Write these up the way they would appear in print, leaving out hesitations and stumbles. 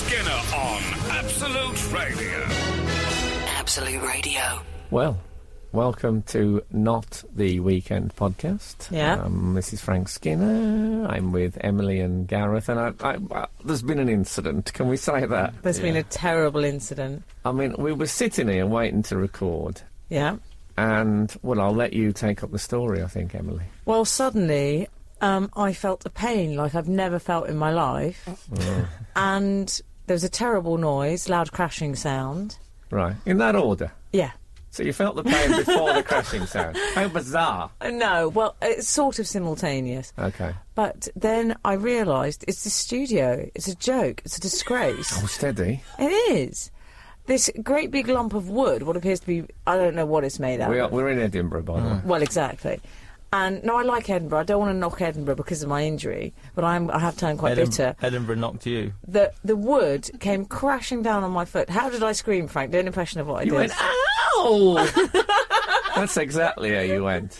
Skinner on Absolute Radio. Absolute Radio. Well, welcome to Not the Weekend podcast. Yeah. This is Frank Skinner. I'm with Emily and Gareth, and there's been an incident. Can we say that? There's been a terrible incident. I mean, we were sitting here waiting to record, Yeah. and, well, I'll let you take up the story, I think, Emily. Well, suddenly, I felt a pain like I've never felt in my life. And there was a terrible noise, loud crashing sound. Right. In that order? Yeah. So you felt the pain before the crashing sound? How bizarre. No, well, it's sort of simultaneous. Okay. But then I realised it's the studio. It's a joke. It's a disgrace. Oh, steady. It is. This great big lump of wood, what appears to be, I don't know what it's made out of. We're in Edinburgh, by the way. Well, exactly. And, no, I like Edinburgh. I don't want to knock Edinburgh because of my injury, but I have turned quite bitter. Edinburgh knocked you. The wood came crashing down on my foot. How did I scream, Frank? Do an impression of what I did. You went, ow! That's exactly how you went.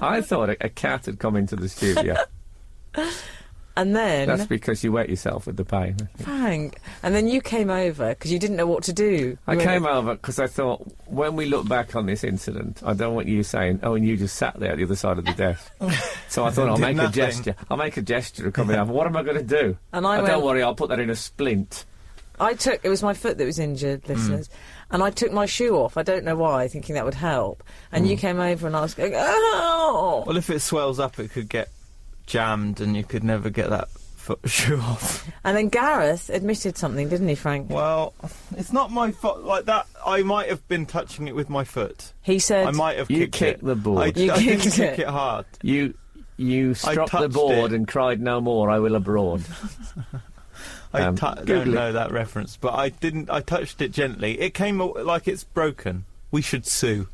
I thought a cat had come into the studio. And then... That's because you wet yourself with the pain. Frank. And then you came over because you didn't know what to do. I came over because I thought, when we look back on this incident, I don't want you saying, oh, and you just sat there at the other side of the desk. So I thought, I'll make a gesture. I'll make a gesture of coming over. What am I going to do? And don't worry, I'll put that in a splint. It was my foot that was injured, listeners. And I took my shoe off. I don't know why, thinking that would help. And you came over and I was going, oh! Well, if it swells up, it could get jammed and you could never get that shoe off. And then Gareth admitted something, didn't he, Frank? Well, it's not my fault. Like that, I might have been touching it with my foot. He said... I might have You kicked kicked it. the board. I didn't kick it hard. You struck the touched board it. and cried, no more, I will abroad. I don't Google know it. that reference, but I didn't. I touched it gently. It came like it's broken. We should sue.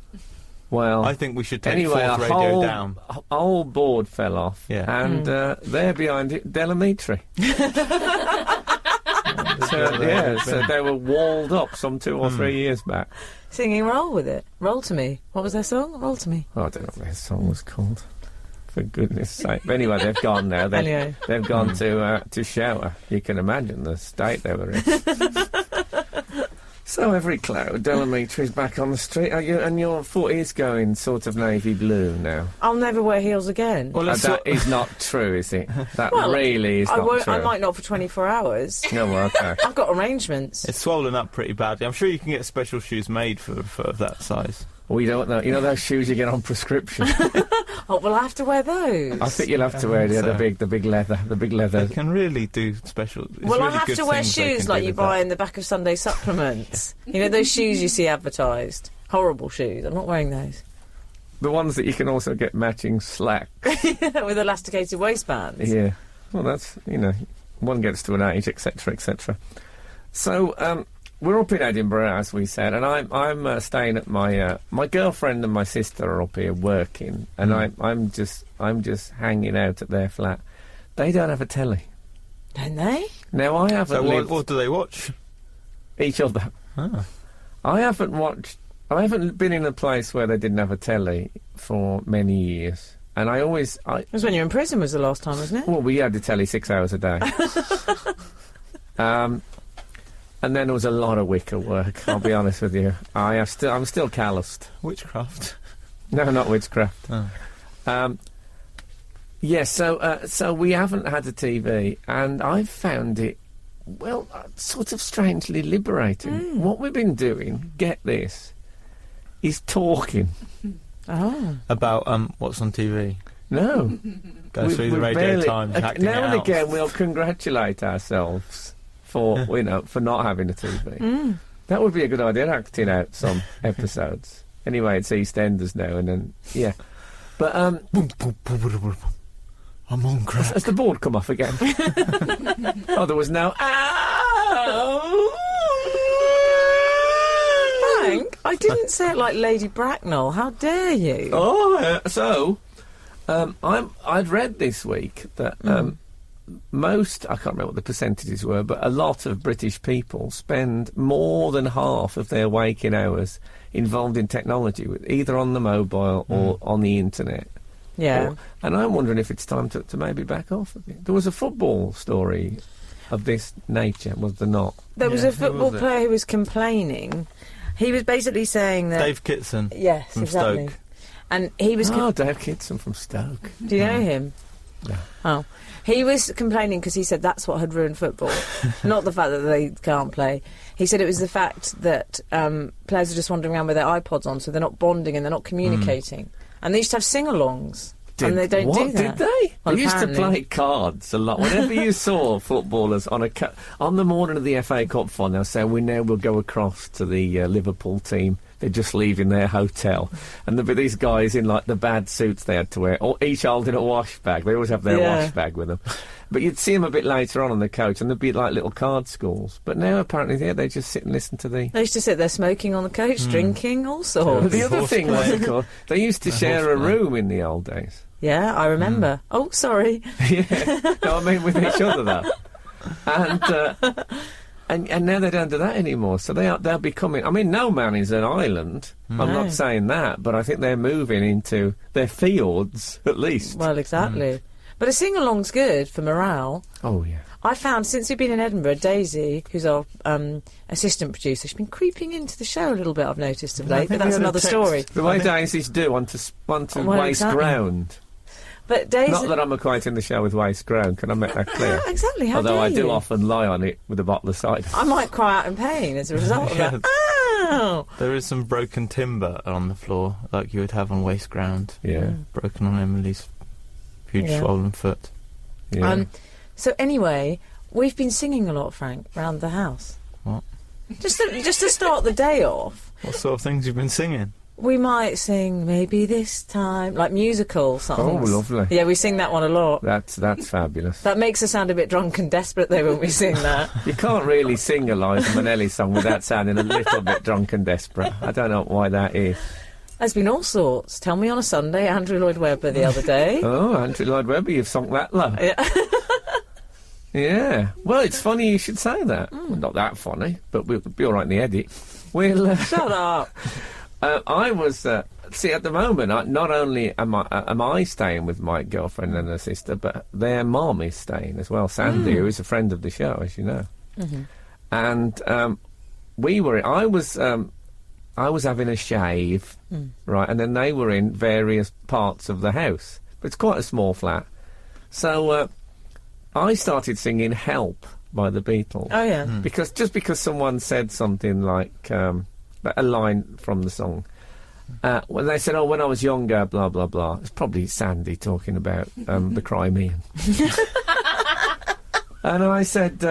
Well, I think we should take anyway, Fourth a Radio down. whole board fell off, Yeah. and there behind it, Delamitri. So they were walled up some 2 or 3 years back. Singing Roll With It. Roll to Me. What was their song? Roll to Me. Oh, I don't know what their song was called. For goodness sake. But anyway, they've gone now. They've gone to shower. You can imagine the state they were in. So every cloud, Delamitri's back on the street. And your foot is going sort of navy blue now. I'll never wear heels again. Well, That is not true, is it? That Well, really is not true. I might not for 24 hours. No, well, okay. I've got arrangements. It's swollen up pretty badly. I'm sure you can get special shoes made for that size. We don't know. You know those shoes you get on prescription? Oh, well, I have to wear those. I think you'll have to wear the big leather. They can really do special. Well, really I have good to wear things they shoes can like do you with buy that. in the back of Sunday supplements. You know, those shoes you see advertised. Horrible shoes. I'm not wearing those. The ones that you can also get matching slack. With elasticated waistbands. Yeah. Well, that's, one gets to an age, etc., etc. So, we're up in Edinburgh, as we said, and I'm staying at my girlfriend and my sister are up here working, and I'm just hanging out at their flat. They don't have a telly. Don't they? Now, I haven't So lived what do they watch? each other. Ah. I haven't been in a place where they didn't have a telly for many years. And It was when you were in prison was the last time, wasn't it? well, we had the telly 6 hours a day. And then there was a lot of wicker work, I'll be honest with you. I'm still calloused. Witchcraft. No, not witchcraft. Oh. So we haven't had a TV, and I've found it, well, sort of strangely liberating. What we've been doing, get this, is talking. Oh. About what's on TV. No. Go through the Radio Times, acting now it and out. again we'll congratulate ourselves for for not having a TV. That would be a good idea, acting out some episodes. Anyway, it's EastEnders now, and then but I'm on crack. has the board come off again? Oh, there was no. Frank, I didn't say it like Lady Bracknell. How dare you? I'd read this week that most, I can't remember what the percentages were, but a lot of British people spend more than half of their waking hours involved in technology, either on the mobile or on the internet. Yeah. And I'm wondering if it's time to maybe back off a bit. There was a football story. of this nature, was there not? There was a who football was it? player who was complaining. He was basically saying that... Dave Kitson. Yes, from exactly. Stoke. And he was... Oh, Dave Kitson from Stoke. Do you know him? No. Oh. He was complaining because he said that's what had ruined football. Not the fact that they can't play. He said it was the fact that players are just wandering around with their iPods on, so they're not bonding and they're not communicating. And they used to have sing-alongs. And they don't do that. Did they? Well, They used to apparently. play cards a lot. Whenever you saw footballers on on the morning of the FA Cup final, they'll say, we now will go across to the Liverpool team. They're just leaving their hotel. And there'll be these guys in, like, the bad suits they had to wear, or each holding a wash bag. They always have their wash bag with them. But you'd see them a bit later on the coach, and there'd be, like, little card schools. But now, apparently, they just sit and listen to the... They used to sit there smoking on the coach, drinking, all sorts. The other thing was, Horseplay. of course, they used to share a horseplay. room in the old days. Yeah, I remember. Oh, sorry. Yeah, no, I mean with each other though, and now they don't do that anymore. So they're becoming. I mean, no man is an island. I'm No. not saying that, but I think they're moving into their fjords at least. Well, exactly. But a sing-along's good for morale. Oh yeah. I found, since we've been in Edinburgh, Daisy, who's our assistant producer, she's been creeping into the show a little bit, I've noticed of I late, think but we that's had a another text. story. The way I think- daisies do want to Well, waste exactly. ground. But Daisy... Not that I'm equating the show with waste ground. Can I make that clear? Exactly, how Although dare I do you? often lie on it with a bottle of cider. I might cry out in pain as a result of Yeah. that. Ow! There is some broken timber on the floor, like you would have on waste ground. Yeah. Broken on Emily's huge Yeah. swollen foot. Yeah. So anyway, we've been singing a lot, Frank, round the house. What? Just to start the day off. What sort of things you've been singing? We might sing Maybe This Time, like musical songs. Oh, lovely. Yeah, we sing that one a lot. That's fabulous. That makes us sound a bit drunk and desperate, though, when we sing that. You can't really sing a Liza Minnelli song without sounding a little bit drunk and desperate. I don't know why that is. There's been all sorts. Tell Me on a Sunday, Andrew Lloyd Webber the other day. Oh, Andrew Lloyd Webber, you've sung that low. Yeah. Yeah. Well, it's funny you should say that. Well, not that funny, but we'll be all right in the edit. We'll... Shut up. I was... see, at the moment, not only am I staying with my girlfriend and her sister, but their mum is staying as well, Sandy, who is a friend of the show, as you know. Mm-hmm. And I was having a shave, right, and then they were in various parts of the house. But it's quite a small flat. So I started singing Help by the Beatles. Oh, yeah. Because someone said something like a line from the song. When they said, when I was younger, blah, blah, blah. It's probably Sandy talking about the Crimean. And I said,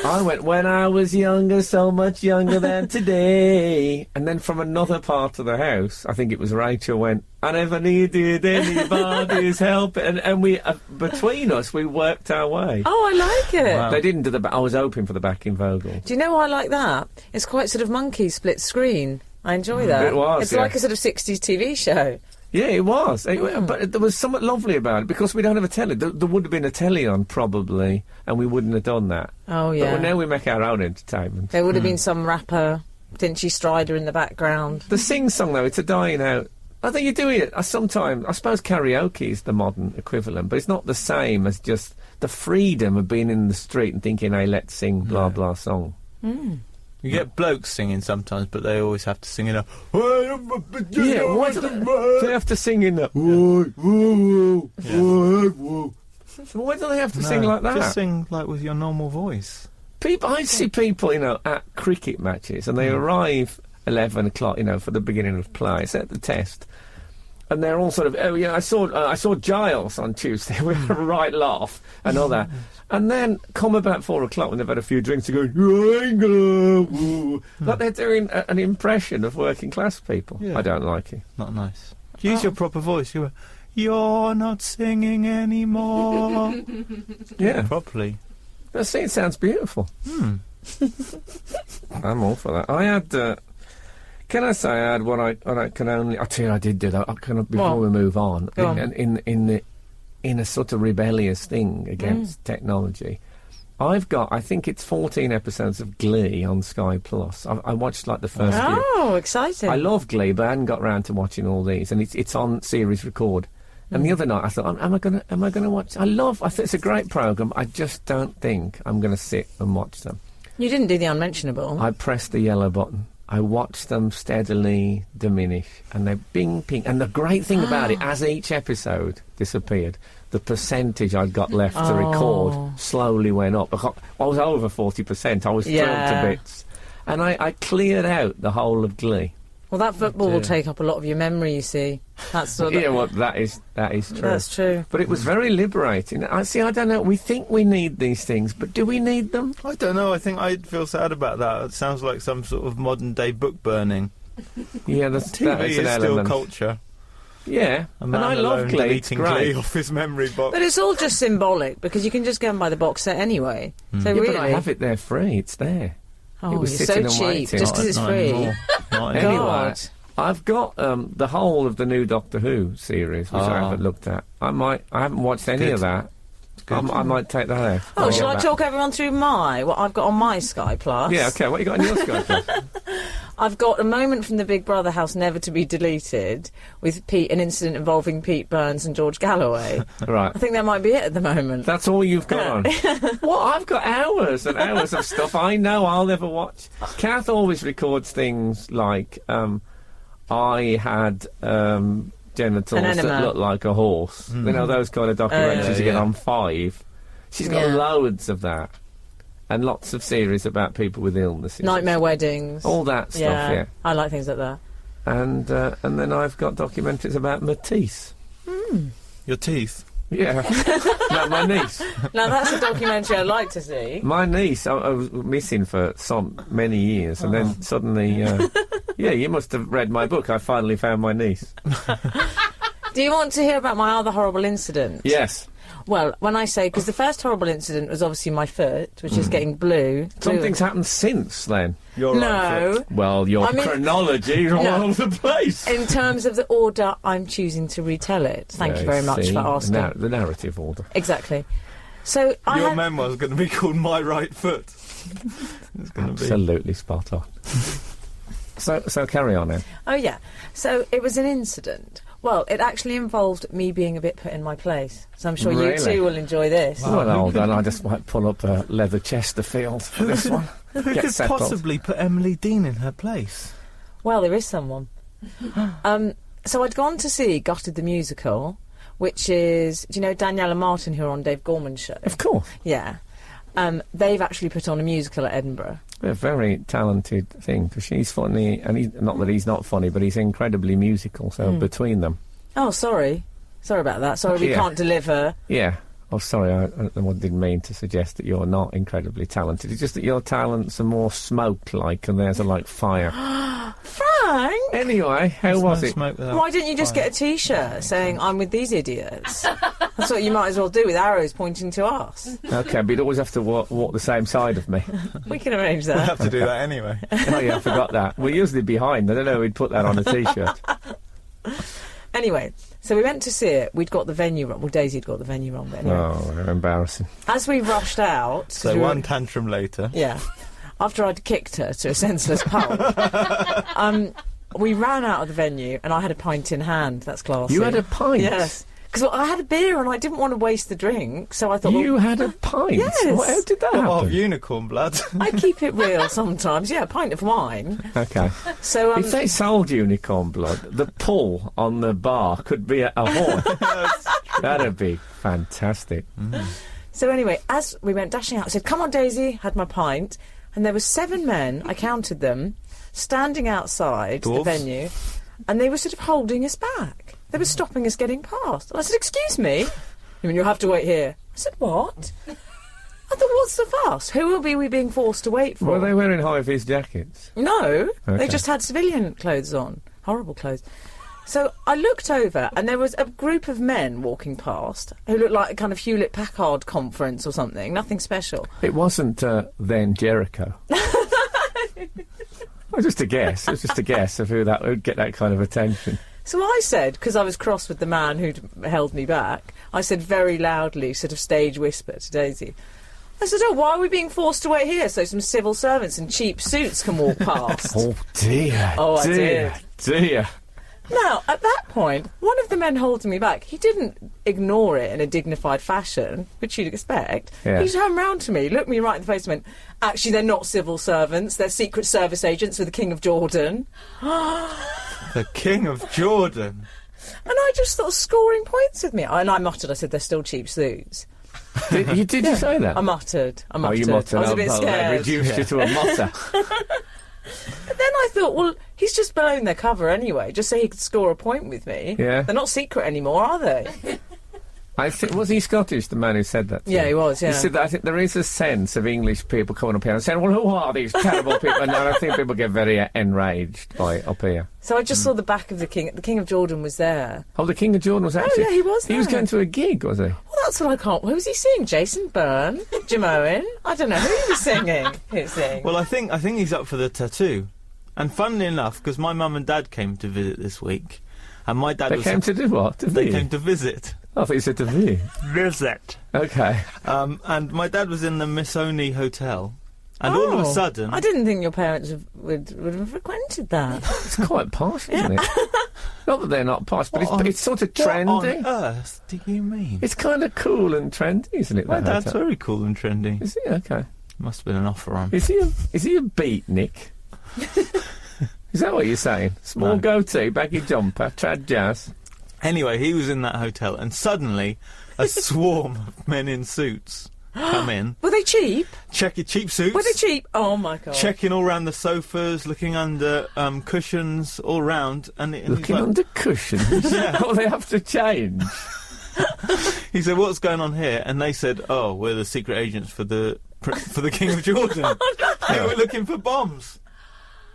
I went, when I was younger, so much younger than today. And then from another part of the house, I think it was Rachel, went, I never needed anybody's help. And we, between us, we worked our way. Oh, I like it. Wow. They didn't do the I was hoping for the backing vocal. Do you know why I like that? It's quite sort of monkey split screen. I enjoy that. It was, It's yeah. like a sort of 60s TV show. Yeah, it was. But there was something lovely about it, because we don't have a telly. There would have been a telly on, probably, and we wouldn't have done that. Oh, yeah. But now we make our own entertainment. There would have been some rapper, Dinchy Strider in the background. The sing-song, though, it's a dying out. I think you do it sometimes. I suppose karaoke is the modern equivalent, but it's not the same as just the freedom of being in the street and thinking, hey, let's sing blah, blah song. You get blokes singing sometimes, but they always have to sing in a... Yeah, why do they have to sing in that? So why do they have to sing like that? Just sing like with your normal voice. I see people, at cricket matches, and they arrive 11 o'clock, for the beginning of play. It's at the test, and they're all sort of, oh yeah, I saw Giles on Tuesday. We had a right laugh and all that, and then come about 4 o'clock when they've had a few drinks, they're going, like they're doing an impression of working class people. Yeah. I don't like it. Not nice. Use your proper voice. You're not singing anymore. Yeah, Properly. but see, it sounds beautiful. I'm all for that. I had. Can I say I had what I can only... I tell you, I did do that. Before we move on, Go on. in a sort of rebellious thing against technology, I've got, I think it's 14 episodes of Glee on Sky Plus. I watched like the first few. Oh, exciting. I love Glee, but I hadn't got round to watching all these, and it's on series record. And the other night I thought, am I going to watch? I think it's a great programme. I just don't think I'm going to sit and watch them. You didn't do the unmentionable. I pressed the yellow button. I watched them steadily diminish, and they bing, ping. And the great thing about it, as each episode disappeared, the percentage I'd got left to record slowly went up. I was over 40%. I was thrilled to bits. And I cleared out the whole of Glee. Well, that football will take up a lot of your memory, you see. That's sort of... Yeah, well, that is true. That's true. But it was very liberating. I don't know, we think we need these things, but do we need them? I don't know, I think I'd feel sad about that. It sounds like some sort of modern-day book burning. Yeah, that is is an still element. Culture. Yeah, A and man I love alone Glee. It's deleting great. Glee off his memory box. But it's all just symbolic, because you can just go and buy the box set anyway. So Yeah, really... but I have it there free. It's there. Oh, it was you're so sitting and cheap, waiting. just because it's Not free. anymore. Not Anyway, anymore. God. I've got the whole of the new Doctor Who series, which I haven't looked at. I haven't watched any Good. of that. I might take that out. Oh, I'll shall get I back. talk everyone through what I've got on my Sky Plus? Yeah, okay. What you got in your Sky Plus? I've got a moment from the Big Brother house never to be deleted with Pete, an incident involving Pete Burns and George Galloway. Right. I think that might be it at the moment. That's all you've got on. Well, I've got hours and hours of stuff I know I'll never watch. Kath always records things like I had genitals An that enema. look like a horse. You know, those kind of documentaries you get yeah. on 5. She's got Yeah. loads of that. And lots of series about people with illnesses. Nightmare weddings. All that stuff, yeah. I like things like that. And then I've got documentaries about Matisse. Your teeth. Yeah. No, my niece. Now that's a documentary I'd like to see. My niece, I was missing for many years, and then suddenly, yeah, you must have read my book. I finally found my niece. Do you want to hear about my other horrible incident? Yes. Well, when I say, because the first horrible incident was obviously my foot, which is getting blue. Something's happened since then. You're right. No. Well, your I mean- chronology is all over the place. In terms of the order I'm choosing to retell it. Thank you very much See, for asking. The narrative order. Exactly. So I Your had... memoir's going to be called My Right Foot. It's going to be. Absolutely spot on. So carry on then. Oh, yeah. So it was an incident. Well, it actually involved me being a bit put in my place. So I'm sure you Really? two will enjoy this. Well, hold on, I just might pull up a leather Chesterfield for this one. Who Get could settled. possibly put Emily Dean in her place? Well, there is someone. So I'd gone to see Gutted the Musical, which is... Do you know Danielle and Martin, who are on Dave Gorman's show? Of course. Yeah. They've actually put on a musical at Edinburgh. A very talented thing, because she's funny, and not that he's not funny, but he's incredibly musical, so between them. Oh, sorry. Sorry about that. Sorry we Yeah. can't deliver. Yeah. Oh, sorry, I didn't mean to suggest that you're not incredibly talented. It's just that your talents are more smoke-like, and theirs are like fire. Frank! Anyway, how was No it? smoke without Why didn't you just get a T-shirt saying, I'm with these idiots? That's what you might as well do, with arrows pointing to us. Okay, but you'd always have to walk the same side of me. We can arrange We'll that. have to do that anyway. Oh, yeah, I forgot that. We're usually behind. I don't know, we'd put that on a T-shirt. Anyway, so we went to see it. We'd got the venue wrong. Well, Daisy had got the venue wrong, but anyway. Oh, how embarrassing. As we rushed out... 'cause So we were- one tantrum later. Yeah. After I'd kicked her to a senseless pulp, we ran out of the venue, and I had a pint in hand. That's classy. You had a pint? Yes. Because I had a beer, and I didn't want to waste the drink, so I thought, You well, had a pint? Yes. How did that Of happen? unicorn blood. I keep it real sometimes. Yeah, a pint of wine. Okay. So, If they sold unicorn blood, the pull on the bar could be a horn. That'd be fantastic. So anyway, as we went dashing out, I said, come on, Daisy, had my pint, and there were 7 men, I counted them, standing outside the Dwarves? venue, and they were sort of holding us back. They were stopping us getting past. And I said, excuse me? I mean, you'll have to wait here. I said, what? I thought, what's the fuss? Who will we being forced to wait for? Were they wearing high-vis jackets? No, Okay. they just had civilian clothes on. Horrible clothes. So I looked over, and there was a group of men walking past who looked like a kind of Hewlett-Packard conference or something, nothing special. It wasn't then Jericho. Well, just a guess. It was just a guess of who that would get that kind of attention. So I said, because I was cross with the man who'd held me back, I said very loudly, sort of stage whisper to Daisy, I said, oh, why are we being forced to wait here so some civil servants in cheap suits can walk past? Oh dear, Oh, I dear, dear. Now, at that point, one of the men holding me back, he didn't ignore it in a dignified fashion, which you'd expect. Yeah. He turned round to me, looked me right in the face and went, actually, they're not civil servants, they're Secret Service agents for the King of Jordan. The King of Jordan. And I just thought, scoring points with me. And I muttered, I said, they're still cheap suits. Did you say that? I muttered. Oh, you muttered. I was a bit They scared. reduced you to a mutter. But then I thought, well, he's just blown their cover anyway, just so he could score a point with me. Yeah. They're not secret anymore, are they? I think, was he Scottish, the man who said that? to Yeah, you? he was, yeah. He said that I think there is a sense of English people coming up here and saying, well, who are these terrible people? And I think people get very enraged by up here. So I just saw the back of the King. The King of Jordan was there. Oh, the King of Jordan was actually... yeah, he was He was there. going to a gig, was he? Well, that's what I can't... Who was he seeing? Jason Byrne? Jim Owen? I don't know who he was singing. Who was singing? Well, I think he's up for the tattoo. And funnily enough, because my mum and dad came to visit this week, and my dad They came to do what? To They view? came to visit. I thought you said to view. Visit. Okay. And my dad was in the Missoni Hotel, and all of a sudden... I didn't think your parents would have frequented that. It's quite posh, isn't it? Not that they're not posh, but it's sort of trendy. What on earth do you mean? It's kind of cool and trendy, isn't it? My that dad's hotel? very cool and trendy. Is he? Okay. Must have been an offer on. Is he a beatnik? Is that what you're saying? Small No. goatee, baggy jumper, trad jazz. Anyway, he was in that hotel, and suddenly a swarm of men in suits come in, Were they cheap? checking cheap suits, Were they cheap? Oh, my God. checking all round the sofas, looking under cushions, all round, and he's Looking like- under cushions. Yeah. Oh, they have to change. He said, "What's going on here?" And they said, "Oh, we're the secret agents for the King of Jordan." They were looking for bombs.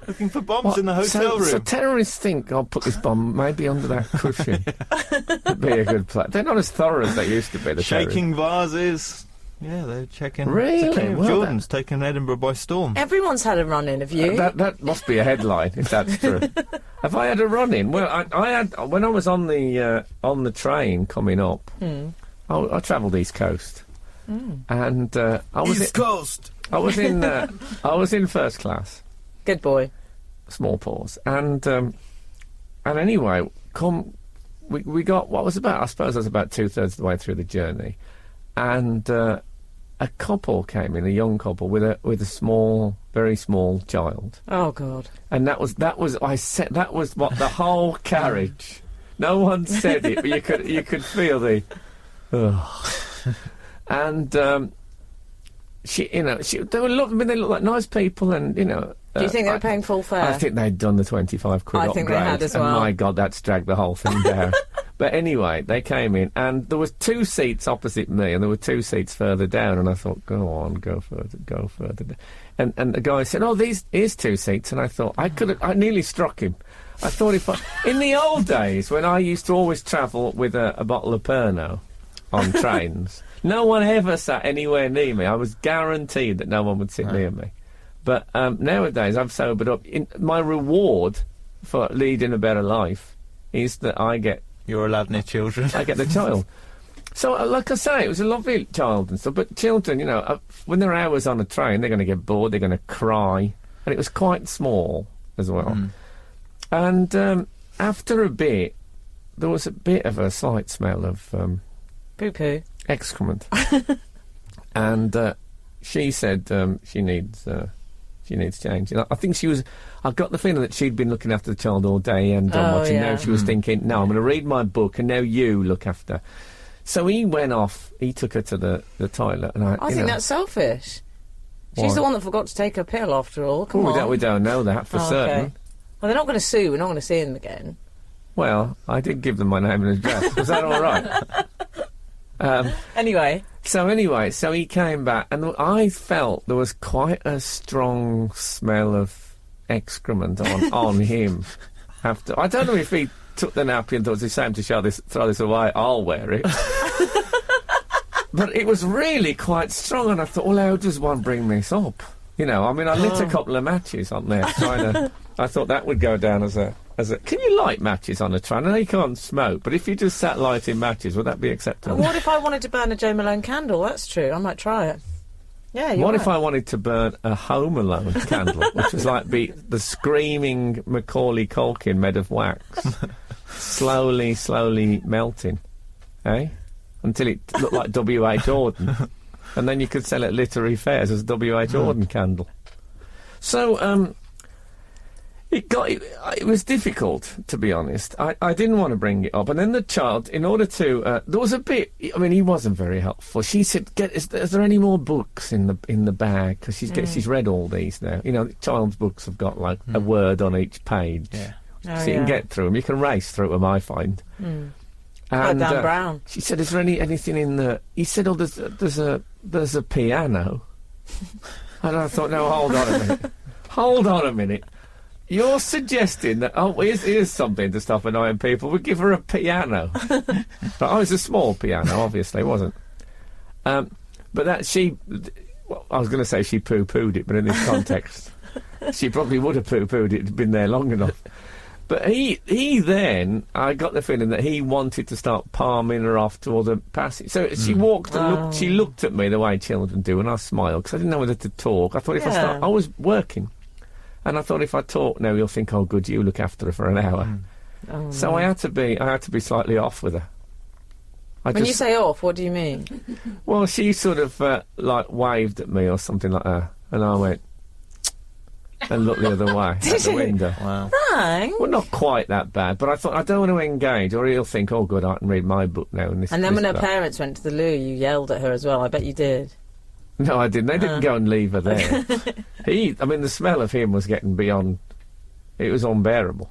Looking for bombs in the hotel room. So terrorists think, I'll put this bomb maybe under that cushion. It'd be a good play. They're not as thorough as they used to be, the terrorists. Shaking vases. Yeah, they're checking. Really? The King of Well, Jordan's taken Edinburgh by storm. Everyone's had a run-in, have you? That must be a headline, if that's true. Have I had a run-in? Well, I had... When I was on the train coming up, I travelled East Coast. And I was East Coast! I was in first class. Good boy. Small pause. And anyway, we got what was about, I suppose I was about 2/3 of the way through the journey, and a couple came in, a young couple with a small, very small child, Oh, God. and that was what the whole carriage. No one said it, but you could feel the, and they were they looked like nice people, and Do you think they were paying full fare? I think they'd done the 25 quid I upgrade. think they had as well. And my God, that's dragged the whole thing down. But anyway, they came in, and there was 2 seats opposite me, and there were 2 seats further down, and I thought, go on, go further. And the guy said, here's 2 seats, and I thought, I nearly struck him. I thought in the old days, when I used to always travel with a bottle of Pernod on trains, no one ever sat anywhere near me. I was guaranteed that no one would sit near me. But nowadays, I've sobered up. My reward for leading a better life is that I get You're allowed near children. I get the child. So, like I say, it was a lovely child and stuff. But children, when they're hours on a train, they're going to get bored. They're going to cry, and it was quite small as well. And after a bit, there was a bit of a slight smell of Poo-poo. excrement, and she said she needs change. And I think I got the feeling that she'd been looking after the child all day and watching. yeah. Now she was thinking, no, I'm going to read my book, and now you look after. So he went off. He took her to the toilet, and I think that's selfish. Why? She's the one that forgot to take her pill, after all. Come on. We don't know that for Oh, certain. okay. Well, they're not going to sue. We're not going to see them again. Well, I did give them my name and address. Was that all right? Anyway. So he came back, and I felt there was quite a strong smell of excrement on him. After, I don't know if he took the napkin and thought, it's a shame to throw this away, I'll wear it. But it was really quite strong, and I thought, well, how does one bring this up? I lit a couple of matches on there, I thought that would go down as a... Can you light matches on a train? I know you can't smoke, but if you just sat lighting matches, would that be acceptable? What if I wanted to burn a Joe Malone candle? That's true. I might try it. Yeah, What if I wanted to burn a Home Alone candle, which was like the screaming Macaulay Culkin made of wax? slowly melting, eh? Until it looked like W.A. Jordan. And then you could sell it at literary fairs as a W.A. Jordan candle. So, it was difficult, to be honest. I didn't want to bring it up. And then the child, in order to, there was a bit, I mean, he wasn't very helpful. She said, is there any more books in the bag? Because she's read all these now. You know, child's books have got, like, a word on each page. Yeah. So you can get through them. You can race through them, I find. Like Dan Brown. She said, is there anything in the... He said, oh, there's a piano. And I thought, no, hold on a minute. Hold on a minute. You're suggesting that, here's something to stop annoying people. We give her a piano. But it's a small piano, obviously, it wasn't. But that I was going to say she poo-pooed it, but in this context, she probably would have poo-pooed it. It'd been there long enough. But he then, I got the feeling that he wanted to start palming her off to all the passage. So she walked and she looked at me the way children do, and I smiled, because I didn't know whether to talk. I thought I was working. And I thought if I talk now, you'll think, oh, good, you look after her for an hour. So I had to be slightly off with her. When you say off, what do you mean? Well, she sort of, like, waved at me or something like that, and I went... and looked the other way at the window. Wow. Thanks. Well, not quite that bad, but I thought, I don't want to engage, or he'll think, oh, good, I can read my book now. And then when her parents went to the loo, you yelled at her as well. I bet you did. No, I didn't. They didn't go and leave her there. The smell of him was getting beyond... It was unbearable.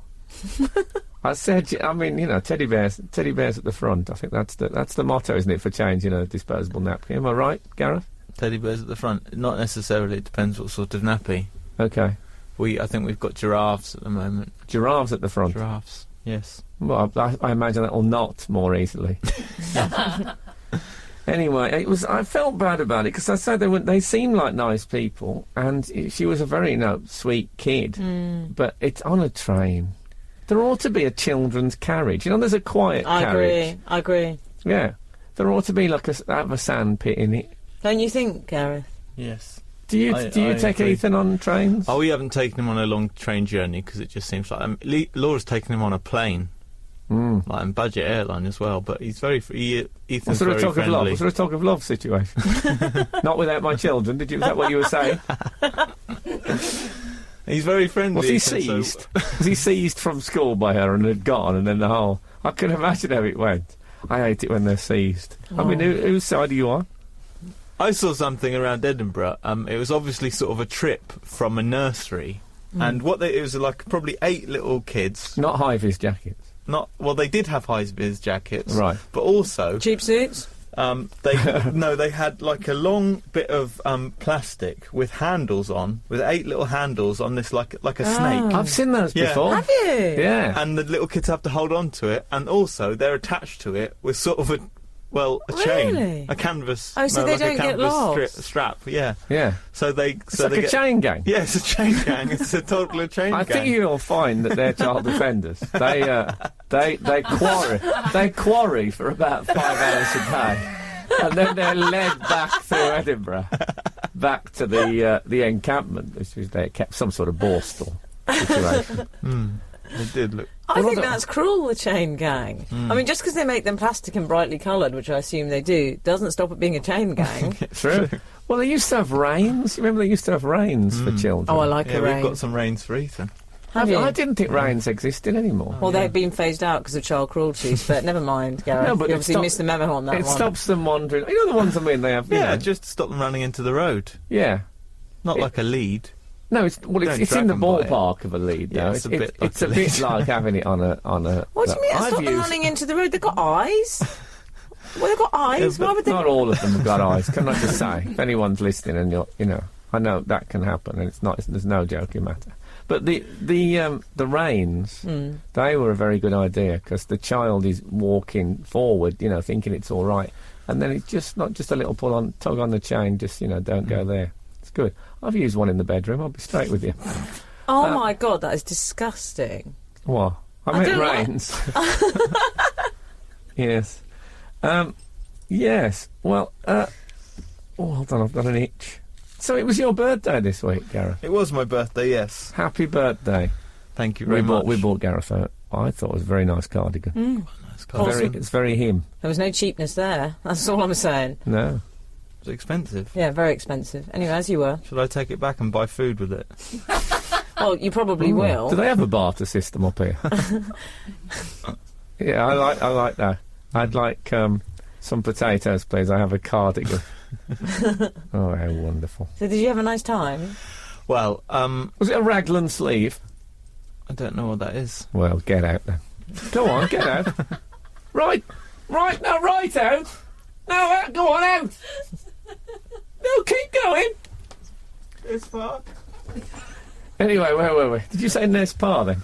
I said, I mean, you know, teddy bears at the front. I think that's the motto, isn't it, for changing a disposable napkin? Am I right, Gareth? Teddy bears at the front. Not necessarily. It depends what sort of nappy. Okay. I think we've got giraffes at the moment. Giraffes at the front? Giraffes, yes. Well, I imagine that will knot more easily. Anyway, I felt bad about it, because I said they seemed like nice people, and she was a very, sweet kid. But it's on a train. There ought to be a children's carriage. You know, there's a quiet carriage. I agree. Yeah. There ought to be, like, have a sand pit in it. Don't you think, Gareth? Yes. Do you take agree. Ethan on trains? Oh, we haven't taken him on a long train journey, because it just seems like... Laura's taken him on a plane. Like, and budget airline as well, but he's very... Ethan's very friendly. Was there a talk of love situation? Not without my children, is that what you were saying? He's very friendly. Was he seized? Was he seized from school by her and had gone, and then the whole... I can imagine how it went. I hate it when they're seized. I mean, whose side are you on? I saw something around Edinburgh. It was obviously sort of a trip from a nursery, and it was like probably 8 little kids. Not high-vis jackets. They did have high-vis jackets, right? But also cheap suits. They had like a long bit of plastic with handles on, with 8 little handles on this, like a snake. I've seen those before. Have you? Yeah. And the little kids have to hold on to it, and also they're attached to it with sort of a chain, a canvas. Oh, so they don't get lost. Strap, yeah. Yeah. So they. It's like a chain gang. Yeah, it's a chain gang. It's a total chain gang. I think you'll find that they're child offenders. They quarry for about 5 hours a day, and then they're led back through Edinburgh, back to the encampment, which is they kept some sort of borstal situation. They did look. I think that's cruel, the chain gang. I mean, just because they make them plastic and brightly coloured, which I assume they do, doesn't stop it being a chain gang. True. Well, they used to have reins. You remember they used to have reins for children? Oh, I like a rein. We've got some reins for Ethan. Have you? I didn't think reins existed anymore. Well, they've been phased out because of child cruelties, but never mind, Gareth. No, but you obviously missed the memo on that one. It stops them wandering. You know the ones they have? Just to stop them running into the road. Yeah. Not like a lead. No, it's in the ballpark of a lead, though. Yeah, it's it's a bit like having it on a. What do you mean? Stop them running into the road. They've got eyes. Well, they've got eyes. Why would they? Not all of them have got eyes. Can I just say, if anyone's listening, and I know that can happen, and it's not. There's no joking matter. But the reins, they were a very good idea, because the child is walking forward, thinking it's all right, and then it's just not just a little tug on the chain. Just don't go there. It's good. I've used one in the bedroom. I'll be straight with you. Oh my God, that is disgusting. What? I meant reins. Yes. Yes. Well, hold on, I've got an itch. So it was your birthday this week, Gareth? It was my birthday, yes. Happy birthday. Thank you very much. We bought Gareth I thought it was a very nice cardigan. It's very him. There was no cheapness there. That's all I'm saying. No. It's expensive. Yeah, very expensive. Anyway, as you were. Should I take it back and buy food with it? Well, you probably will. Do they have a barter system up here? Yeah, I like that. I'd like some potatoes, please. I have a cardigan. Oh, how wonderful. So did you have a nice time? Well, was it a raglan sleeve? I don't know what that is. Well, get out then. Go on, get out. Right out. No, go on out. No, keep going. This far. Anyway, where were we? Did you say Nez Pa then?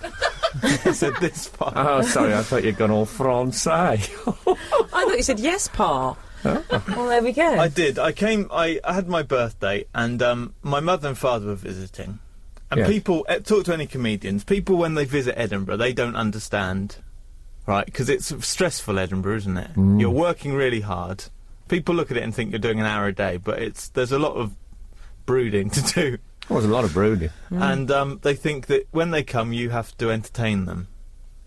I said this far. Oh, sorry, I thought you'd gone all Francais. I thought you said yes, Pa. Oh. Well, there we go. I did. I had my birthday, and my mother and father were visiting. And Yeah. people, talk to any comedians, people when they visit Edinburgh, they don't understand, right? Because it's stressful, Edinburgh, isn't it? You're working really hard. People look at it and think you're doing an hour a day, but there's a lot of brooding to do. There was a lot of brooding. And they think that when they come, you have to entertain them.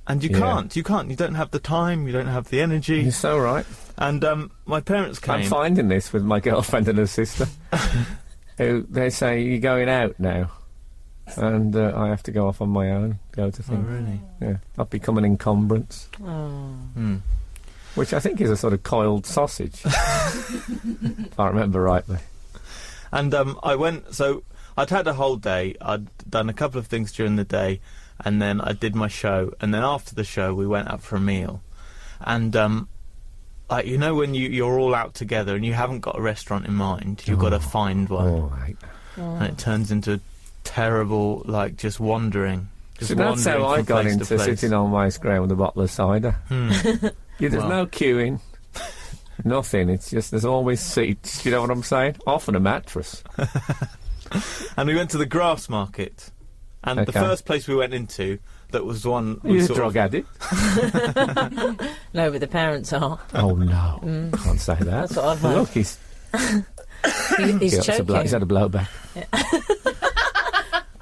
And you Yeah. can't. You don't have the time, you don't have the energy. You're so right. And my parents came. I'm finding this with my girlfriend and her sister. Who they say, you're going out now. And I have to go off on my own, go to Oh, things. really? Yeah. I've become an encumbrance. Oh. Which I think is a sort of coiled sausage. If I remember rightly. And I went, so I'd had a whole day, I'd done a couple of things during the day, and then I did my show, and then after the show we went out for a meal. And, like, you know when you're all out together and you haven't got a restaurant in mind, you've got to find one. Oh, right. And it turns into terrible, like, just wandering. Just So that's how wandering I from got place to into place. sitting on my square with a bottle of cider. There's Well. no queuing. Nothing. It's just there's always seats. You know what I'm saying? Often a mattress. And we went to the grass market. And the Okay. first place we went into, that was the one... we You're a sort drug of- addict. No, but the parents are. Oh no, can't say that. That's what I've heard. Look, he's He's he's choking had a blowback.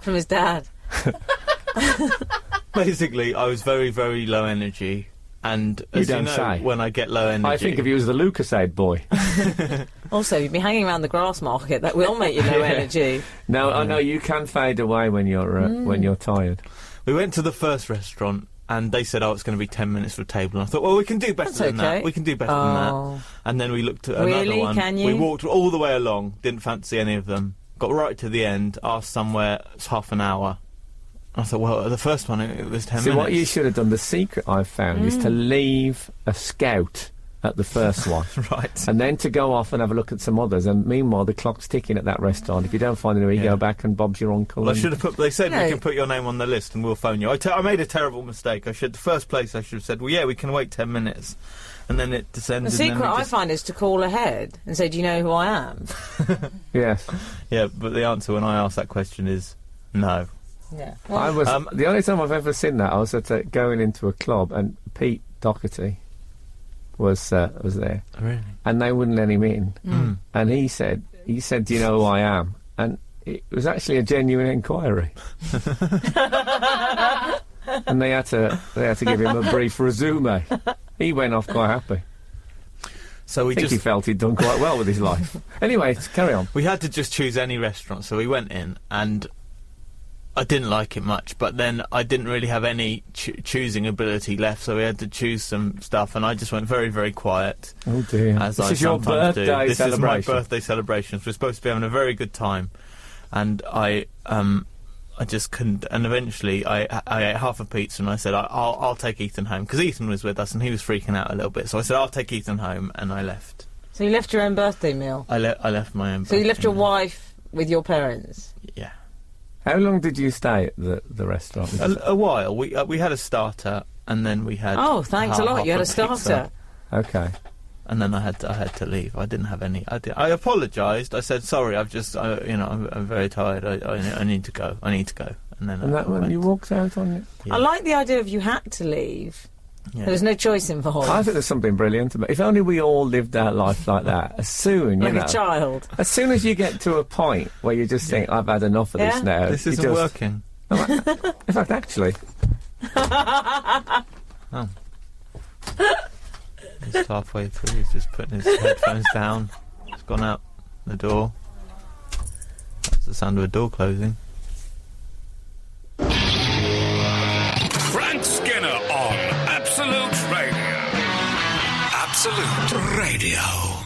from his dad. Basically, I was very, very low energy. And as you don't know, say. when I get low energy... I think of you as the Lucasade boy. Also, you'd be hanging around the grass market. That will make you low energy. No, I know you can fade away when you're tired. We went to the first restaurant, and they said, oh, it's going to be 10 minutes for a table. And I thought, well, we can do better That's than okay. that. We can do better than that. And then we looked at another Really? one. Can you? We walked all the way along, didn't fancy any of them. Got right to the end, asked somewhere, it's half an hour. I thought, well, the first one, it was 10 See, minutes. what you should have done, the secret I've found, is to leave a scout at the first one. Right. And then to go off and have a look at some others. And meanwhile, the clock's ticking at that restaurant. If you don't find anywhere, you Yeah. go back and Bob's your uncle. Well, I and- should have put... They said No. we can put your name on the list and we'll phone you. I made a terrible mistake. The first place I should have said, well, yeah, we can wait 10 minutes. And then it descended. The and then secret we I just- find is to call ahead and say, do you know who I am? Yes. Yeah, but the answer when I ask that question is no. Yeah. I was the only time I've ever seen that. I was at going into a club, and Pete Doherty was there, Really? and they wouldn't let him in. And he said, "Do you know who I am?" And it was actually a genuine inquiry. And they had to give him a brief resume. He went off quite happy. So we I think he just... felt he'd done quite well with his life. Anyway, carry on. We had to just choose any restaurant, so we went in, and I didn't like it much, but then I didn't really have any choosing ability left, so we had to choose some stuff, and I just went very, very quiet. Oh dear! As This I is your sometimes do. birthday This celebration. is my birthday celebration. We're supposed to be having a very good time, and I just couldn't. And eventually, I ate half a pizza, and I said, I'll take Ethan home, because Ethan was with us, and he was freaking out a little bit. So I said, I'll take Ethan home, and I left. So you left your own birthday meal? I left my own. So you left your birthday. wife with your parents? Yeah. How long did you stay at the restaurant? A while. We had a starter, and then we had. Oh, thanks a lot. You had a pizza, starter. Okay. and then I had to leave. I didn't have any. I apologised. I said sorry. I'm very tired. I need to go. I need to go. And then And that when went. you walked out on it? Yeah. I like the idea of you had to leave. Yeah. There was no choice involved. I think there's something brilliant about it. If only we all lived our life like that. As soon, like you know, a child. as soon as you get to a point where you just think, I've had enough of Yeah. this now. This you isn't just- working. In fact, actually, Oh. He's halfway through. He's just putting his headphones down. He's gone out the door. That's the sound of a door closing. Frank Skinner on Absolute Radio. Absolute Radio.